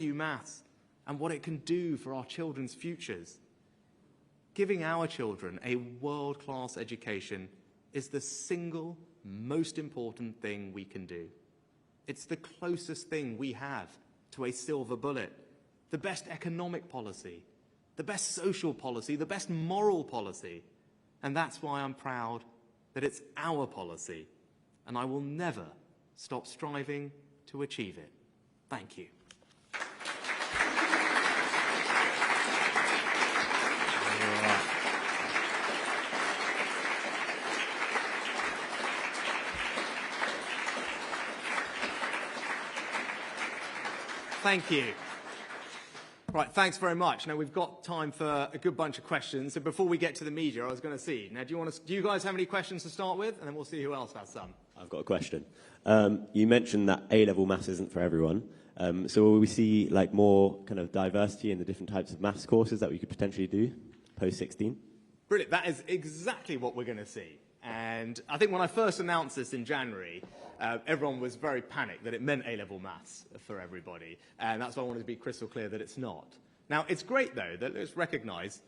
value maths and what it can do for our children's futures. Giving our children a world-class education is the single most important thing we can do. It's the closest thing we have to a silver bullet, the best economic policy, the best social policy, the best moral policy. And that's why I'm proud that it's our policy, and I will never stop striving to achieve it. Thank you. Thank you. Right, thanks very much. Now, we've got time for a good bunch of questions. So before we get to the media, I was going to see. Now, do you guys have any questions to start with? And then we'll see who else has some. I've got a question. You mentioned that A-level maths isn't for everyone. So will we see like more kind of diversity in the different types of maths courses that we could potentially do post-16? Brilliant. That is exactly what we're going to see. And I think when I first announced this in January, everyone was very panicked that it meant A-level maths for everybody. And that's why I wanted to be crystal clear that it's not. Now, it's great, though, that let's recognise,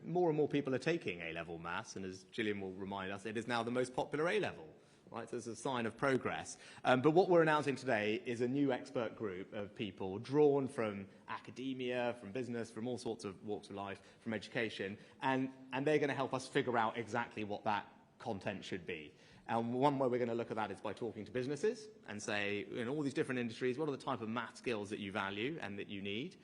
more and more people are taking A-level maths. And as Gillian will remind us, it is now the most popular A-level. Right? So it's a sign of progress. But what we're announcing today is a new expert group of people drawn from academia, from business, from all sorts of walks of life, from education. And they're going to help us figure out exactly what that content should be. And one way we're going to look at that is by talking to businesses and say, in all these different industries, what are the type of math skills that you value and that you need?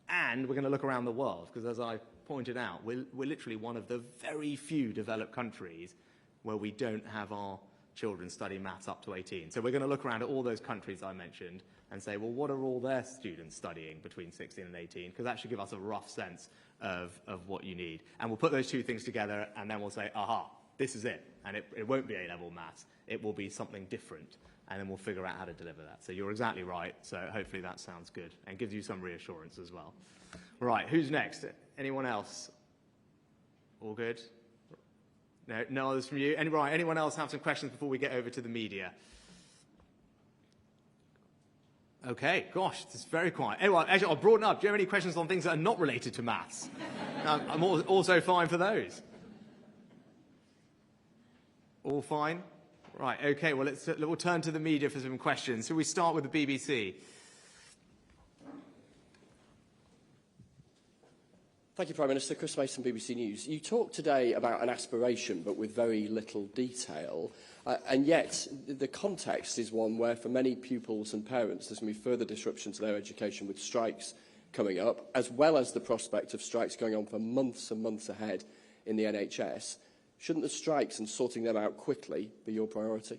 And we're going to look around the world, because as I pointed out, we're literally one of the very few developed countries where we don't have our children study maths up to 18. So we're going to look around at all those countries I mentioned and say, well, what are all their students studying between 16 and 18? Because that should give us a rough sense of what you need. And we'll put those two things together, and then we'll say, aha, this is it. And it won't be A-level maths. It will be something different. And then we'll figure out how to deliver that. So you're exactly right. So hopefully that sounds good and gives you some reassurance as well. Right, who's next? Anyone else? All good? No others from you? Anyone else have some questions before we get over to the media? Okay, gosh, it's very quiet. Anyway, actually, I'll broaden up. Do you have any questions on things that are not related to maths? I'm also fine for those. All fine? Right, okay, well, we'll turn to the media for some questions. So we start with the BBC. Thank you, Prime Minister. Chris Mason, BBC News. You talked today about an aspiration, but with very little detail. And yet, the context is one where, for many pupils and parents, there's going to be further disruption to their education with strikes coming up, as well as the prospect of strikes going on for months and months ahead in the NHS. Shouldn't the strikes and sorting them out quickly be your priority?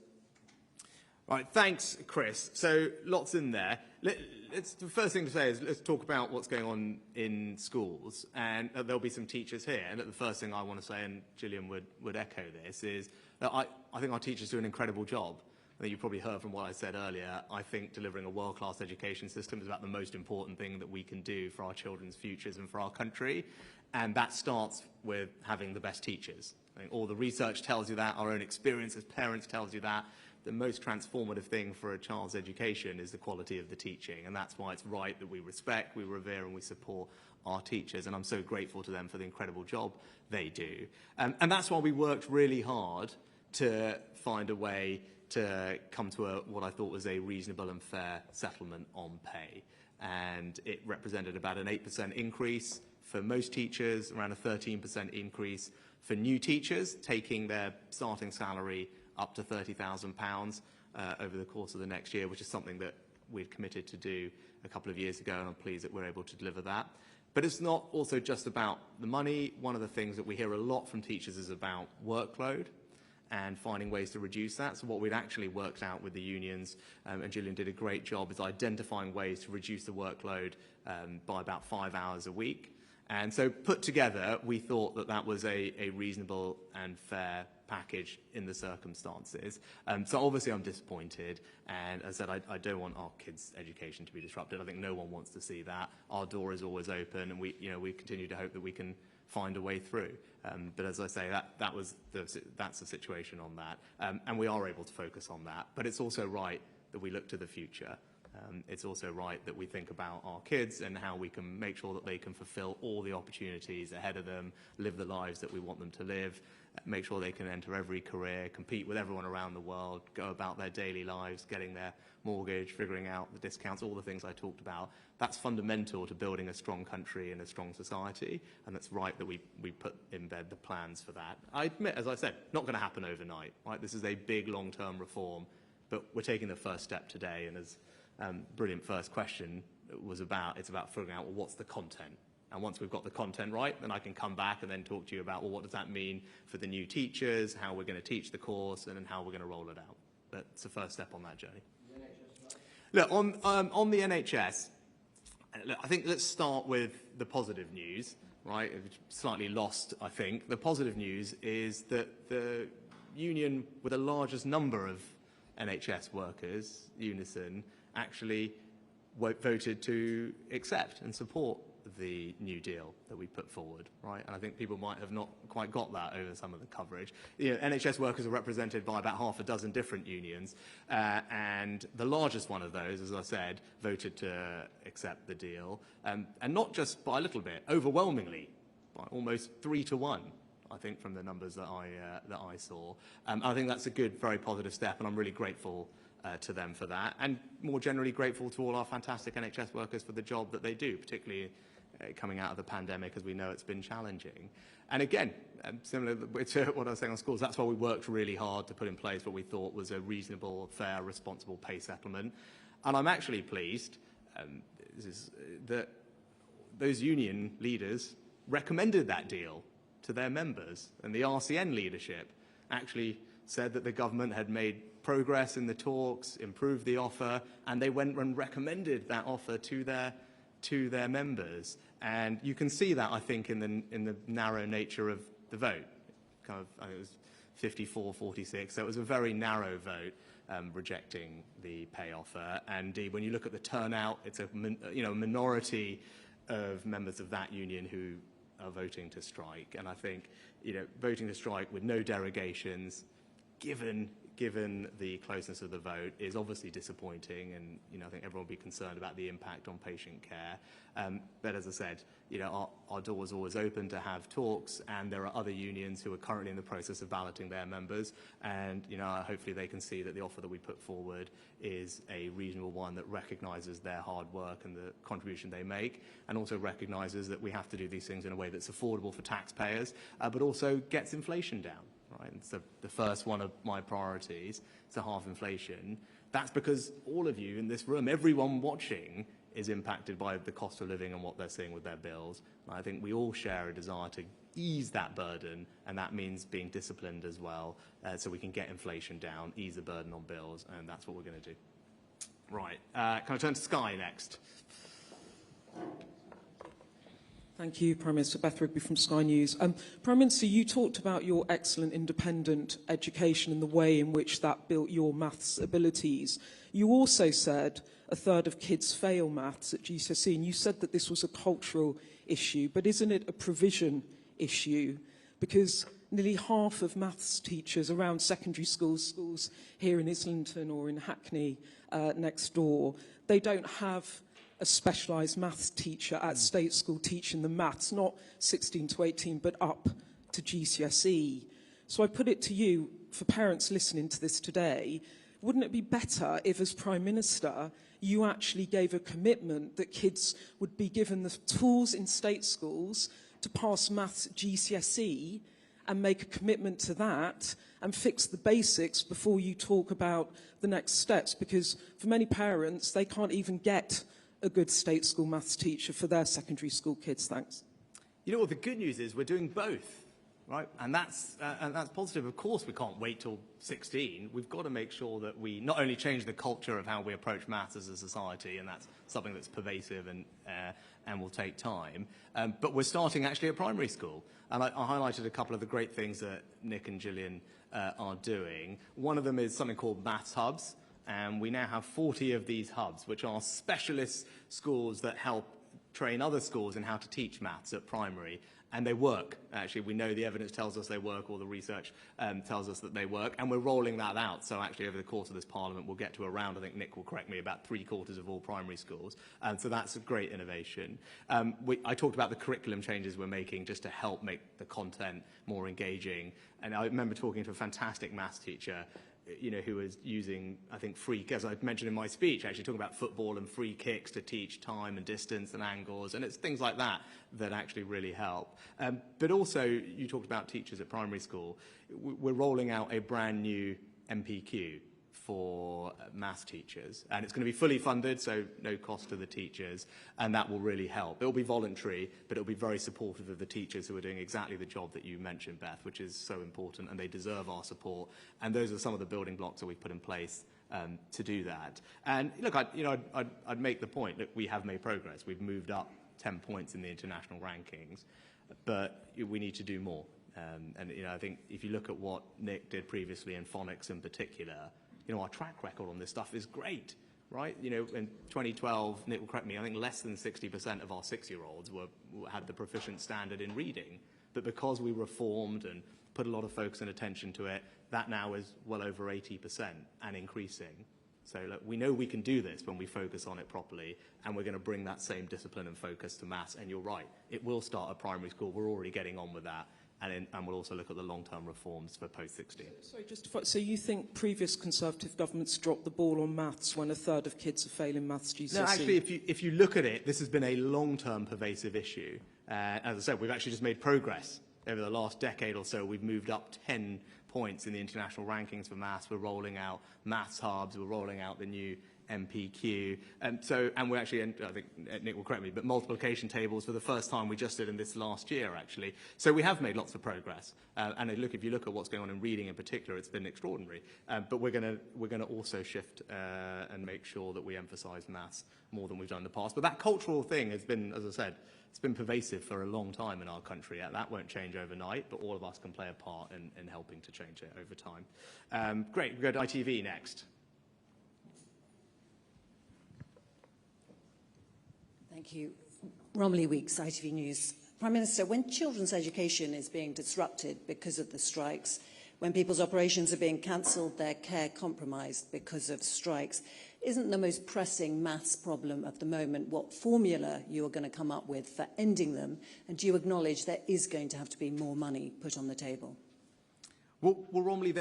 Right, thanks, Chris. So lots in there. The first thing to say is let's talk about what's going on in schools. And there'll be some teachers here. And the first thing I want to say, and Gillian would echo this, is that I think our teachers do an incredible job. I think you probably heard from what I said earlier. I think delivering a world-class education system is about the most important thing that we can do for our children's futures and for our country. And that starts with having the best teachers. I think all the research tells you that. Our own experience as parents tells you that. The most transformative thing for a child's education is the quality of the teaching. And that's why it's right that we respect, we revere, and we support our teachers. And I'm so grateful to them for the incredible job they do. And that's why we worked really hard to find a way to come to what I thought was a reasonable and fair settlement on pay. And it represented about an 8% increase for most teachers, around a 13% increase for new teachers, taking their starting salary up to £30,000 over the course of the next year, which is something that we'd committed to do a couple of years ago, and I'm pleased that we're able to deliver that. But it's not also just about the money. One of the things that we hear a lot from teachers is about workload and finding ways to reduce that. So what we'd actually worked out with the unions, and Gillian did a great job, is identifying ways to reduce the workload by about 5 hours a week. And so put together, we thought that that was a reasonable and fair package in the circumstances. So obviously I'm disappointed, and as I said, I don't want our kids' education to be disrupted. I think no one wants to see that. Our door is always open, and we continue to hope that we can find a way through. But as I say, that's the situation on that, and we are able to focus on that. But it's also right that we look to the future. It's also right that we think about our kids and how we can make sure that they can fulfill all the opportunities ahead of them, live the lives that we want them to live, make sure they can enter every career, compete with everyone around the world, go about their daily lives, getting their mortgage, figuring out the discounts, all the things I talked about. That's fundamental to building a strong country and a strong society, and it's right that we embed the plans for that. I admit, as I said, not going to happen overnight. Right? This is a big long-term reform, but we're taking the first step today, and as brilliant first question was about, it's about figuring out, well, what's the content? And once we've got the content right, then I can come back and then talk to you about, well, what does that mean for the new teachers, how we're going to teach the course, and then how we're going to roll it out. But it's the first step on that journey. Look, on the NHS, look, I think let's start with the positive news, right? Slightly lost, I think. The positive news is that the union with the largest number of NHS workers, Unison, actually voted to accept and support the new deal that we put forward, right? And I think people might have not quite got that over some of the coverage. You know, NHS workers are represented by about half a dozen different unions, and the largest one of those, as I said, voted to accept the deal, and not just by a little bit, overwhelmingly, by almost 3 to 1. I think from the numbers that I saw. I think that's a good, very positive step, and I'm really grateful to them for that, and more generally grateful to all our fantastic NHS workers for the job that they do, particularly coming out of the pandemic, as we know it's been challenging. And again, similar to what I was saying on schools, that's why we worked really hard to put in place what we thought was a reasonable, fair, responsible pay settlement. And I'm actually pleased that those union leaders recommended that deal to their members, and the RCN leadership actually said that the government had made progress in the talks, improved the offer, and they went and recommended that offer to their members. And you can see that, I think, in the narrow nature of the vote. Kind of, I think it was 54-46, so it was a very narrow vote rejecting the pay offer. And indeed, when you look at the turnout, it's a minority of members of that union who are voting to strike. And I think, voting to strike with no derogations, given the closeness of the vote, is obviously disappointing, and I think everyone will be concerned about the impact on patient care. But as I said, our door is always open to have talks, and there are other unions who are currently in the process of balloting their members, and hopefully they can see that the offer that we put forward is a reasonable one that recognises their hard work and the contribution they make, and also recognises that we have to do these things in a way that's affordable for taxpayers, but also gets inflation down. Right? And so the first one of my priorities to halve inflation. That's because all of you in this room, everyone watching, is impacted by the cost of living and what they're seeing with their bills. And I think we all share a desire to ease that burden, and that means being disciplined as well, so we can get inflation down, ease the burden on bills, and that's what we're going to do. Right. Can I turn to Sky next? Thank you, Prime Minister. Beth Rigby from Sky News. Prime Minister, you talked about your excellent independent education and the way in which that built your maths abilities. You also said a third of kids fail maths at GCSE, and you said that this was a cultural issue, but isn't it a provision issue? Because nearly half of maths teachers around secondary schools here in Islington or in Hackney next door, they don't have a specialised maths teacher at state school teaching the maths, not 16 to 18, but up to GCSE. So I put it to you, for parents listening to this today, wouldn't it be better if, as Prime Minister, you actually gave a commitment that kids would be given the tools in state schools to pass maths at GCSE, and make a commitment to that and fix the basics before you talk about the next steps? Because for many parents, they can't even get a good state school maths teacher for their secondary school kids. Thanks. You know what, the good news is we're doing both, right? And that's positive. Of course, we can't wait till 16. We've got to make sure that we not only change the culture of how we approach maths as a society, and that's something that's pervasive and will take time, but we're starting actually at primary school. And I highlighted a couple of the great things that Nick and Gillian are doing. One of them is something called Maths Hubs. And we now have 40 of these hubs, which are specialist schools that help train other schools in how to teach maths at primary. And they work, actually. We know the evidence tells us they work, or the research tells us that they work, and we're rolling that out. So actually, over the course of this Parliament, we'll get to around, I think Nick will correct me, about 3/4 of all primary schools. So that's a great innovation. I talked about the curriculum changes we're making just to help make the content more engaging. And I remember talking to a fantastic maths teacher, who was using, I think, as I mentioned in my speech, actually talking about football and free kicks to teach time and distance and angles, and it's things like that that actually really help. But also, you talked about teachers at primary school. We're rolling out a brand new MPQ for maths teachers, and it's going to be fully funded, so no cost to the teachers, and that will really help. It will be voluntary, but it will be very supportive of the teachers who are doing exactly the job that you mentioned, Beth, which is so important, and they deserve our support. And those are some of the building blocks that we've put in place to do that. And look, I'd make the point that we have made progress. We've moved up 10 points in the international rankings, but we need to do more. I think if you look at what Nick did previously in phonics in particular, our track record on this stuff is great, right? In 2012, Nick will correct me, I think less than 60% of our 6-year-olds had the proficient standard in reading. But because we reformed and put a lot of focus and attention to it, that now is well over 80% and increasing. So look, we know we can do this when we focus on it properly, and we're going to bring that same discipline and focus to maths. And you're right, it will start at primary school. We're already getting on with that. And we'll also look at the long-term reforms for post-16. So you think previous Conservative governments dropped the ball on maths when 1/3 of kids are failing maths GCSE? No, actually, if you look at it, this has been a long-term pervasive issue. As I said, we've actually just made progress over the last decade or so. We've moved up 10 points in the international rankings for maths. We're rolling out maths hubs. We're rolling out the new MPQ. And we're actually, I think Nick will correct me, but multiplication tables for the first time we just did in this last year, actually. So we have made lots of progress. And if you look at what's going on in reading in particular, it's been extraordinary. But we're going to also shift and make sure that we emphasize maths more than we've done in the past. But that cultural thing has been, as I said, it's been pervasive for a long time in our country. That won't change overnight, but all of us can play a part in helping to change it over time. Great, we'll go to ITV next. Thank you. Romilly Weeks, ITV News. Prime Minister, when children's education is being disrupted because of the strikes, when people's operations are being cancelled, their care compromised because of strikes, isn't the most pressing maths problem of the moment what formula you're going to come up with for ending them? And do you acknowledge there is going to have to be more money put on the table? Well, Romilly,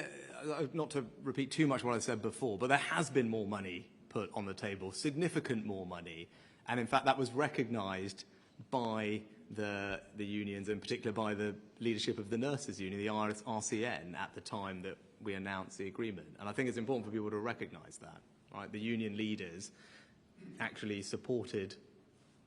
not to repeat too much what I said before, but there has been more money put on the table, significant more money. And in fact, that was recognised by the unions, in particular by the leadership of the nurses union, the RCN, at the time that we announced the agreement. And I think it's important for people to recognise that. Right? The union leaders actually supported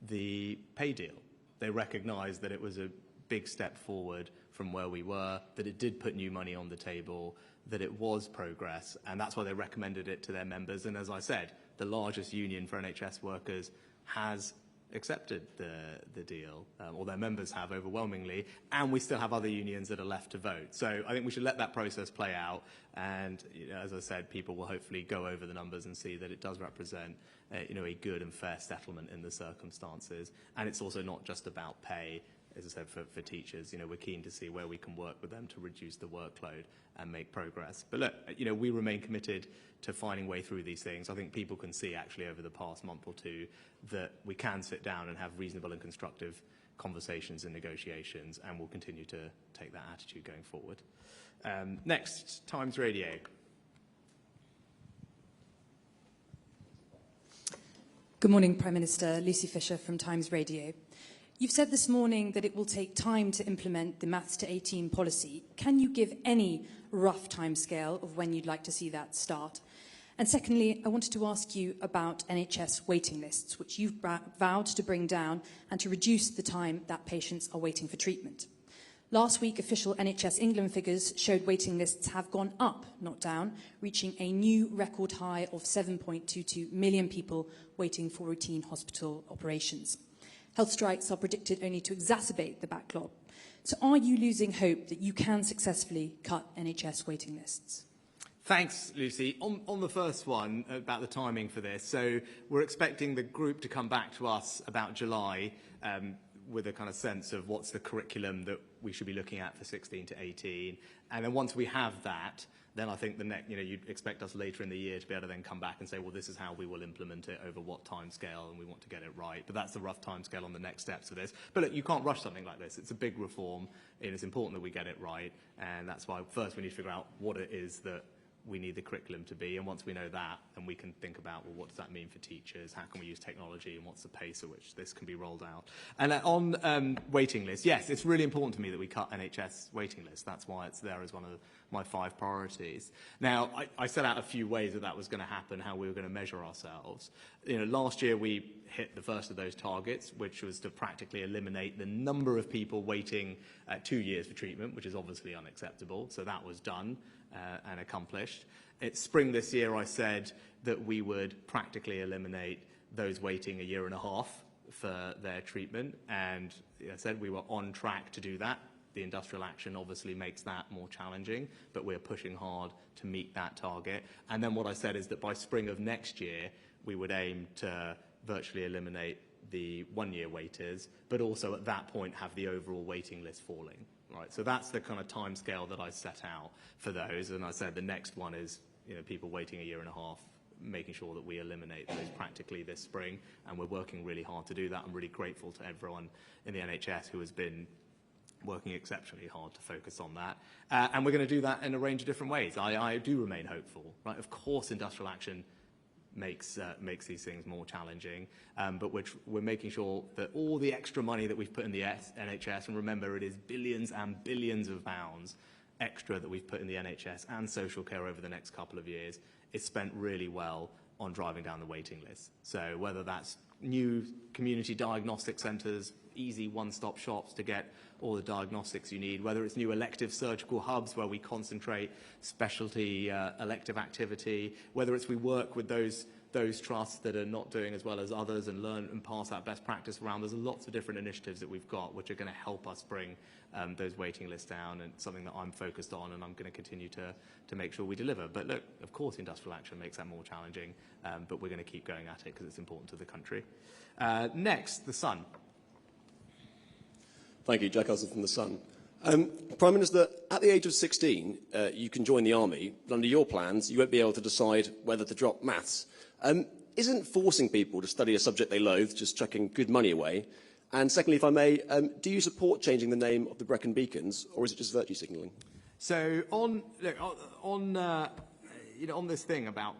the pay deal. They recognised that it was a big step forward from where we were, that it did put new money on the table, that it was progress, and that's why they recommended it to their members. And as I said, the largest union for NHS workers has accepted the deal, or their members have overwhelmingly, and we still have other unions that are left to vote. So I think we should let that process play out, and as I said, people will hopefully go over the numbers and see that it does represent a good and fair settlement in the circumstances. And it's also not just about pay. As I said, for teachers, we're keen to see where we can work with them to reduce the workload and make progress. But look, we remain committed to finding a way through these things. I think people can see actually over the past month or two that we can sit down and have reasonable and constructive conversations and negotiations, and we'll continue to take that attitude going forward. Next, Times Radio. Good morning, Prime Minister. Lucy Fisher from Times Radio. You've said this morning that it will take time to implement the Maths to 18 policy. Can you give any rough timescale of when you'd like to see that start? And secondly, I wanted to ask you about NHS waiting lists, which you've vowed to bring down and to reduce the time that patients are waiting for treatment. Last week, official NHS England figures showed waiting lists have gone up, not down, reaching a new record high of 7.22 million people waiting for routine hospital operations. Health strikes are predicted only to exacerbate the backlog. So are you losing hope that you can successfully cut NHS waiting lists? Thanks, Lucy. On the first one, about the timing for this, so we're expecting the group to come back to us about July with a kind of sense of what's the curriculum that we should be looking at for 16 to 18. And then once we have that, then I think you'd expect us later in the year to be able to then come back and say, well, this is how we will implement it over what time scale, and we want to get it right. But that's the rough time scale on the next steps of this. But look, you can't rush something like this. It's a big reform, and it's important that we get it right. And that's why first we need to figure out what it is that we need the curriculum to be, and once we know that, then we can think about, well, what does that mean for teachers? How can we use technology, and what's the pace at which this can be rolled out? And on waiting lists, yes, it's really important to me that we cut NHS waiting lists. That's why it's there as one of my 5 priorities. Now, I set out a few ways that was going to happen, how we were going to measure ourselves. Last year we hit the first of those targets, which was to practically eliminate the number of people waiting 2 years for treatment, which is obviously unacceptable. So that was done and accomplished. At spring this year, I said that we would practically eliminate those waiting 1.5 years for their treatment, and I said we were on track to do that. The industrial action obviously makes that more challenging, but we're pushing hard to meet that target. And then what I said is that by spring of next year, we would aim to virtually eliminate the 1-year waiters, but also at that point have the overall waiting list falling. Right, so that's the kind of timescale that I set out for those, and I said the next one is people waiting 1.5 years, making sure that we eliminate those practically this spring, and we're working really hard to do that. I'm really grateful to everyone in the NHS who has been working exceptionally hard to focus on that, and we're going to do that in a range of different ways. I do remain hopeful. Right, of course, industrial action makes these things more challenging, but we're making sure that all the extra money that we've put in the NHS, and remember it is billions and billions of pounds extra that we've put in the NHS and social care over the next couple of years, is spent really well on driving down the waiting list. So whether that's new community diagnostic centres, easy one-stop shops to get all the diagnostics you need, whether it's new elective surgical hubs where we concentrate specialty elective activity, whether it's we work with those trusts that are not doing as well as others and learn and pass that best practice around. There's lots of different initiatives that we've got which are going to help us bring those waiting lists down, and something that I'm focused on, and I'm going to continue to make sure we deliver. But look, of course industrial action makes that more challenging, but we're going to keep going at it because it's important to the country. Next, the Sun. Thank you, Jack Hudson from The Sun. Prime Minister, at the age of 16, you can join the army, but under your plans, you won't be able to decide whether to drop maths. Isn't forcing people to study a subject they loathe just chucking good money away? And secondly, if I may, do you support changing the name of the Brecon Beacons, or is it just virtue signalling? So on this thing about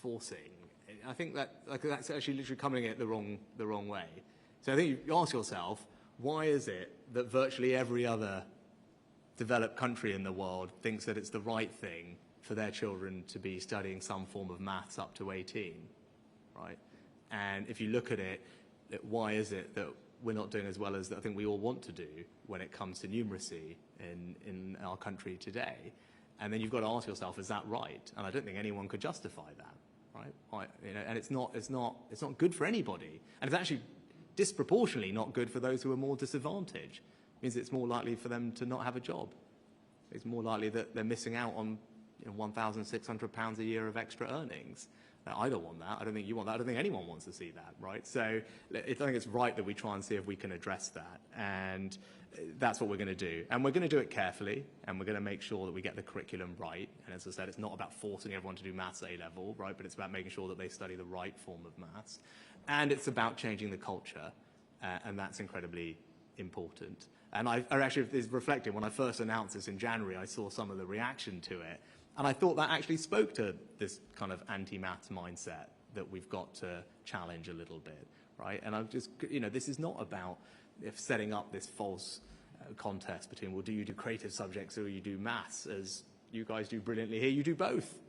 forcing, I think that's actually literally coming at it the wrong way. So I think you ask yourself, why is it that virtually every other developed country in the world thinks that it's the right thing for their children to be studying some form of maths up to 18, right? And if you look at it, why is it that we're not doing as well as I think we all want to do when it comes to numeracy in our country today? And then you've got to ask yourself, is that right? And I don't think anyone could justify that, right? And it's not good for anybody, and it's actually disproportionately not good for those who are more disadvantaged. It means it's more likely for them to not have a job. It's more likely that they're missing out on £1,600 a year of extra earnings. I don't want that. I don't think you want that. I don't think anyone wants to see that, right? So I think it's right that we try and see if we can address that, and that's what we're going to do. And we're going to do it carefully, and we're going to make sure that we get the curriculum right. And as I said, it's not about forcing everyone to do maths A-level, right? But it's about making sure that they study the right form of maths. And it's about changing the culture, and that's incredibly important. And I actually is reflecting, when I first announced this in January, I saw some of the reaction to it, and I thought that actually spoke to this kind of anti-maths mindset that we've got to challenge a little bit, right? And I'm just, this is not about setting up this false contest between, well, do you do creative subjects or you do maths, as you guys do brilliantly here? You do both,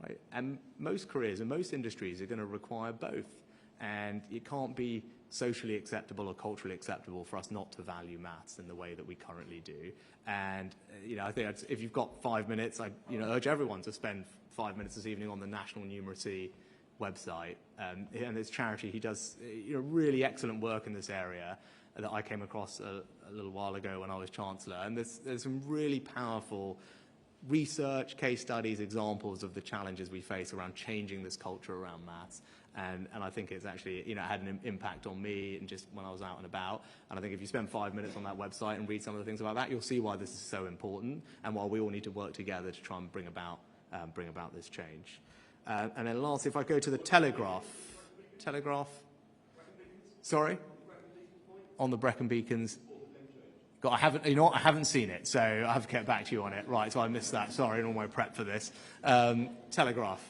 right? And most careers and most industries are going to require both. And it can't be socially acceptable or culturally acceptable for us not to value maths in the way that we currently do. And I think if you've got 5 minutes, I urge everyone to spend 5 minutes this evening on the National Numeracy website. And his charity, he does really excellent work in this area that I came across a little while ago when I was Chancellor. And there's some really powerful research, case studies, examples of the challenges we face around changing this culture around maths. And I think it's actually, had an impact on me and just when I was out and about. And I think if you spend 5 minutes on that website and read some of the things about that, you'll see why this is so important and why we all need to work together to try and bring about this change. And then lastly, if I go to the Telegraph. Sorry? On the Brecon Beacons. God, I haven't seen it, so I have to get back to you on it. Right, so I missed that. Sorry, in all my prep for this. Telegraph.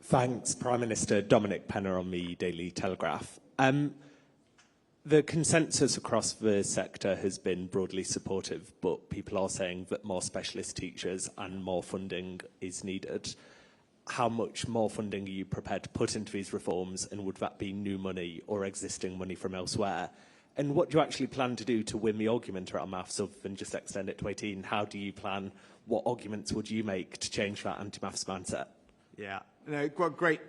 Thanks, Prime Minister. Dominic Penner on the Daily Telegraph. The consensus across the sector has been broadly supportive, but people are saying that more specialist teachers and more funding is needed. How much more funding are you prepared to put into these reforms, and would that be new money or existing money from elsewhere? And what do you actually plan to do to win the argument around maths other than just extend it to 18? How do you plan? What arguments would you make to change that anti-maths mindset? Yeah, no, great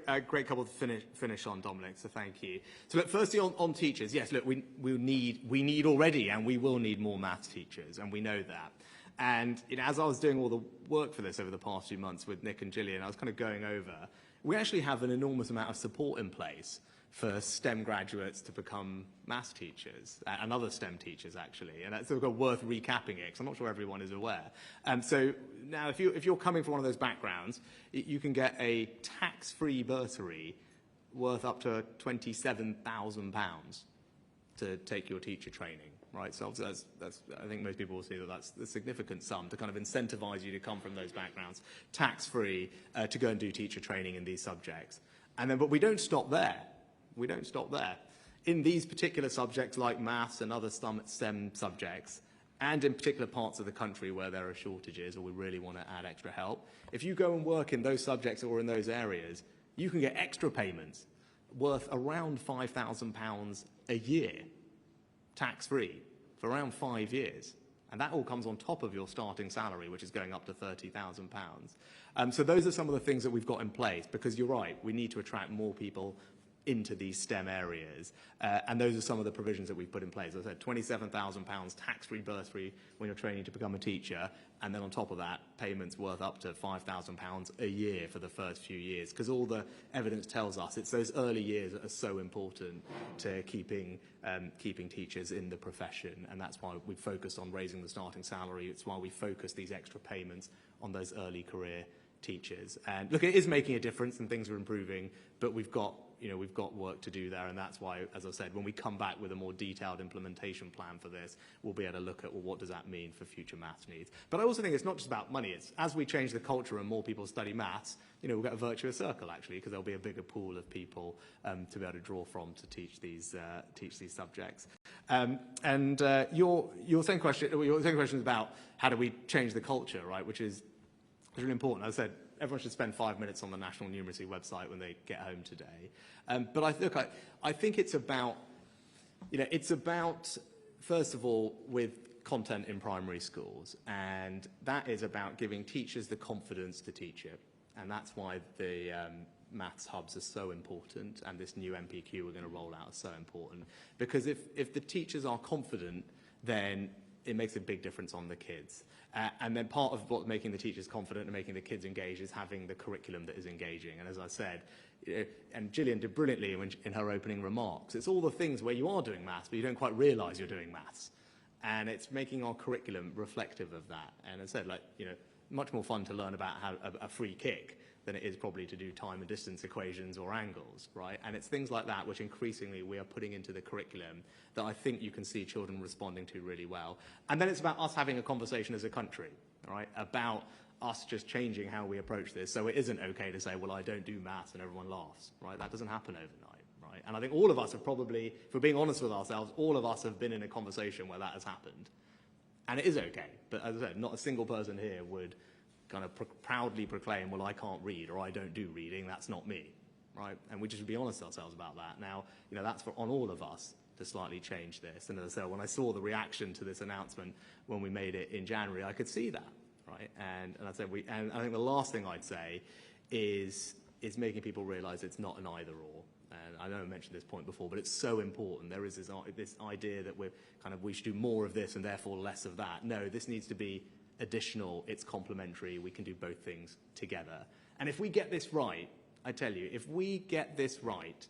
couple to finish on, Dominic. So thank you. So look, firstly on teachers, yes. Look, we need already, and we will need more maths teachers, and we know that. And as I was doing all the work for this over the past few months with Nick and Gillian, I was kind of going over. We actually have an enormous amount of support in place for STEM graduates to become maths teachers and other STEM teachers, actually. And that's sort of worth recapping it, because I'm not sure everyone is aware. So now, if you're coming from one of those backgrounds, you can get a tax-free bursary worth up to £27,000 to take your teacher training. Right, so that's, I think most people will see that that's a significant sum to kind of incentivize you to come from those backgrounds, tax-free, to go and do teacher training in these subjects. But we don't stop there. We don't stop there. In these particular subjects like maths and other STEM subjects, and in particular parts of the country where there are shortages or we really want to add extra help, if you go and work in those subjects or in those areas, you can get extra payments worth around £5,000 a year, tax-free, for around 5 years. And that all comes on top of your starting salary, which is going up to £30,000. So those are some of the things that we've got in place, because you're right, we need to attract more people into these STEM areas. And those are some of the provisions that we've put in place. As I said, £27,000 tax-free bursary when you're training to become a teacher. And then on top of that, payments worth up to £5,000 a year for the first few years. Because all the evidence tells us it's those early years that are so important to keeping teachers in the profession. And that's why we focus on raising the starting salary. It's why we focus these extra payments on those early career teachers. And look, it is making a difference and things are improving, but we've got work to do there, and that's why, as I said, when we come back with a more detailed implementation plan for this, we'll be able to look at, well, what does that mean for future maths needs? But I also think it's not just about money. It's as we change the culture and more people study maths, we'll get a virtuous circle, actually, because there'll be a bigger pool of people to be able to draw from to teach these subjects. Your second question is about how do we change the culture, right? Which is really important. As I said, everyone should spend 5 minutes on the National Numeracy website when they get home today. But I think it's about, first of all, with content in primary schools, and that is about giving teachers the confidence to teach it. And that's why the maths hubs are so important, and this new MPQ we're going to roll out is so important. Because if the teachers are confident, then it makes a big difference on the kids. And then part of what making the teachers confident and making the kids engaged is having the curriculum that is engaging. And as I said, and Gillian did brilliantly in her opening remarks, it's all the things where you are doing maths, but you don't quite realise you're doing maths. And it's making our curriculum reflective of that. And as I said, much more fun to learn about how a free kick than it is probably to do time and distance equations or angles, right? And it's things like that which increasingly we are putting into the curriculum that I think you can see children responding to really well. And then it's about us having a conversation as a country, right, about us just changing how we approach this. So it isn't okay to say, well, I don't do maths and everyone laughs, right? That doesn't happen overnight, right? And I think all of us have probably, if we're being honest with ourselves, all of us have been in a conversation where that has happened. And it is okay. But as I said, not a single person here would kind of proudly proclaim, well, I can't read or I don't do reading, that's not me, right? And we just be honest with ourselves about that. Now, that's on all of us to slightly change this. And as I said, when I saw the reaction to this announcement when we made it in January, I could see that, right? And I said, and I think the last thing I'd say is making people realise it's not an either or. and I know I mentioned this point before, but it's so important. There is this idea that we should do more of this and therefore less of that. No, this needs to be additional, it's complementary, we can do both things together. And if we get this right, I tell you, if we get this right,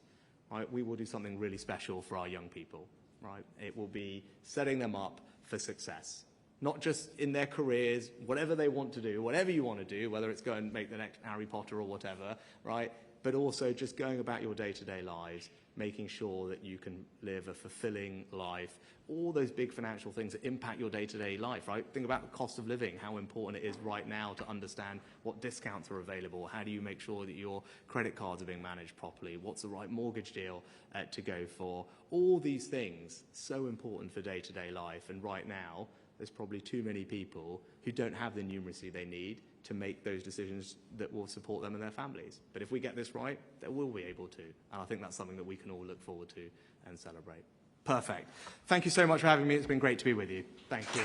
we will do something really special for our young people, right? It will be setting them up for success. Not just in their careers, whatever they want to do, whatever you want to do, whether it's go and make the next Harry Potter or whatever, right? But also just going about your day-to-day lives, making sure that you can live a fulfilling life, all those big financial things that impact your day-to-day life, right? Think about the cost of living, how important it is right now to understand what discounts are available. How do you make sure that your credit cards are being managed properly? What's the right mortgage deal to go for? All these things, so important for day-to-day life. And right now, there's probably too many people who don't have the numeracy they need to make those decisions that will support them and their families. But if we get this right, they will be able to. And I think that's something that we can all look forward to and celebrate. Perfect. Thank you so much for having me. It's been great to be with you. Thank you.